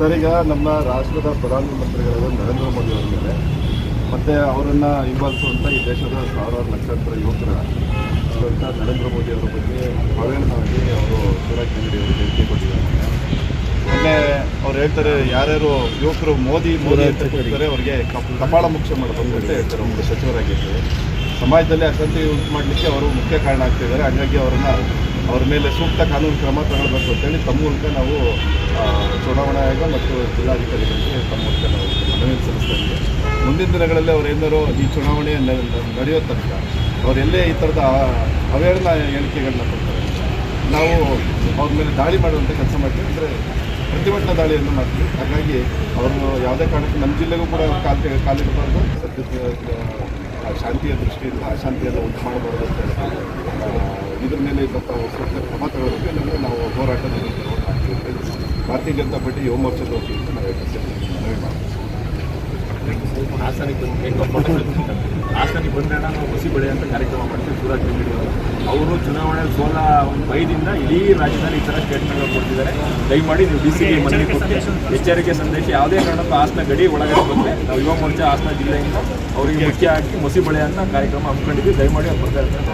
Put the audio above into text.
Sir, ಈಗ ನಮ್ಮ ರಾಷ್ಟ್ರದ ಪ್ರಧಾನಮಂತ್ರಿಗಳಾದ ನರೇಂದ್ರ ಮೋದಿ ಅವರ ಮೇಲೆ ಮತ್ತು ಅವರನ್ನು ಹಿಂಬಾಲಿಸುವಂಥ ಈ ದೇಶದ ಸಾವಿರಾರು ಲಕ್ಷಾಂತರ ಯುವಕರ ನರೇಂದ್ರ ಮೋದಿ ಅವರ ಬಗ್ಗೆ ಅವಹೇಳನವಾಗಿ ಅವರು ಶಿವರಾಜ್ ತಂಗಡಿ ಅವರು ಹೇಳಿಕೆ ಕೊಟ್ಟಿದ್ದಾರೆ. ಮೊನ್ನೆ ಅವ್ರು ಹೇಳ್ತಾರೆ, ಯಾರ್ಯಾರು ಯುವಕರು ಮೋದಿ ಅಂತ ಹೇಳ್ತಾರೆ ಅವರಿಗೆ ಕಪಾಳ ಮೋಕ್ಷ ಮಾಡಬೇಕು ಅಂತ ಹೇಳ್ತಾರೆ. ಒಬ್ಬರು ಸಚಿವರಾಗಿದ್ದಾರೆ. ಸಮಾಜದಲ್ಲಿ ಅಶಾಂತಿ ಉಂಟು ಮಾಡಲಿಕ್ಕೆ ಅವರು ಮುಖ್ಯ ಕಾರಣ ಆಗ್ತಿದ್ದಾರೆ. ಹಾಗಾಗಿ ಅವ್ರ ಮೇಲೆ ಸೂಕ್ತ ಕಾನೂನು ಕ್ರಮ ತಗೊಳ್ಬೇಕು ಅಂತೇಳಿ ತಮ್ಮ ಮೂಲಕ ನಾವು ಚುನಾವಣಾ ಆಯೋಗ ಮತ್ತು ಜಿಲ್ಲಾಧಿಕಾರಿಗಳಿಗೆ ತಮ್ಮ ಮೂಲಕ ನಾವು ಮನವಿ ಸಲ್ಲಿಸ್ತಾ ಇದ್ದೀವಿ. ಮುಂದಿನ ದಿನಗಳಲ್ಲಿ ಅವರೇನಾರು ಈ ಚುನಾವಣೆ ನಡೆಯೋ ತನಕ ಅವರೆಲ್ಲೇ ಈ ಥರದ ಅವಹೇಳನ ಹೇಳಿಕೆಗಳನ್ನ ಕೊಡ್ತಾರೆ, ನಾವು ಅವ್ರ ಮೇಲೆ ದಾಳಿ ಮಾಡುವಂಥ ಕೆಲಸ ಮಾಡ್ತೀವಿ. ಅಂದರೆ ಪ್ರತಿಭಟನಾ ದಾಳಿಯನ್ನು ಮಾಡ್ತೀವಿ. ಹಾಗಾಗಿ ಅವರು ಯಾವುದೇ ಕಾರಣಕ್ಕೂ ನಮ್ಮ ಜಿಲ್ಲೆಗೂ ಕೂಡ ಕಾಲಿಡಬಾರ್ದು. ಸದ್ಯಕ್ಕೆ ಶಾಂತಿಯ ದೃಷ್ಟಿಯಿಂದ ಅಶಾಂತಿಯನ್ನು ಉಂಟು ಮಾಡಬಾರ್ದು ಅಂತ ಹೇಳ್ತಾರೆ. ಇದ್ರ ಮೇಲೆ ಸ್ವಲ್ಪ ಸೂಕ್ತ ಕ್ರಮ ತಗೊಳ್ಳೋದಕ್ಕೆ ನಾವು ಹೋರಾಟದಲ್ಲಿ ಭಾರತೀಯ ಜನತಾ ಪಾರ್ಟಿ ಯುವ ಮೋರ್ಚಾದ ವತಿಯಿಂದ ನಾವು ಮನವಿ ಮಾಡ್ತೀವಿ. ಹಾಸನಿಗೆ ಬಂದರೆ ನಾವು ಹುಸಿ ಬೆಳೆ ಅಂತ ಕಾರ್ಯಕ್ರಮ ಮಾಡ್ತೀವಿ. ಶಿವರಾಜ್ ತಂಗಡಿ ಅವರು ಚುನಾವಣೆ ಸೋಲ ಒಂದು ಭಯದಿಂದ ಇಡೀ ರಾಜ್ಯದಲ್ಲಿ ಈ ಥರ ಸ್ಟೇಟ್ಮೆಂಟ್ಗಳು ಕೊಡ್ತಿದ್ದಾರೆ. ದಯಮಾಡಿ ನೀವು ಡಿಸಿಗೆ ಮನವಿ ಕೊಟ್ಟು ಎಚ್ಚರಿಕೆ ಸಂದೇಶ ಯಾವುದೇ ಕಾರಣಕ್ಕೂ ಹಾಸನ ಗಡಿ ಒಳಗಡೆ ಬಂದರೆ ನಾವು ಯುವ ಮೋರ್ಚಾ ಹಾಸನ ಜಿಲ್ಲೆಯಿಂದ ಅವರಿಗೆ ಮುಖ್ಯ ಆಗಿ ಮುಸಿ ಬೆಳೆ ಅಂತ ಕಾರ್ಯಕ್ರಮ ಹಮ್ಮಿಕೊಂಡಿದ್ವಿ. ದಯಮಾಡಿ ಅವ್ರು ಬರ್ತಾ ಇರ್ತಾರೆ.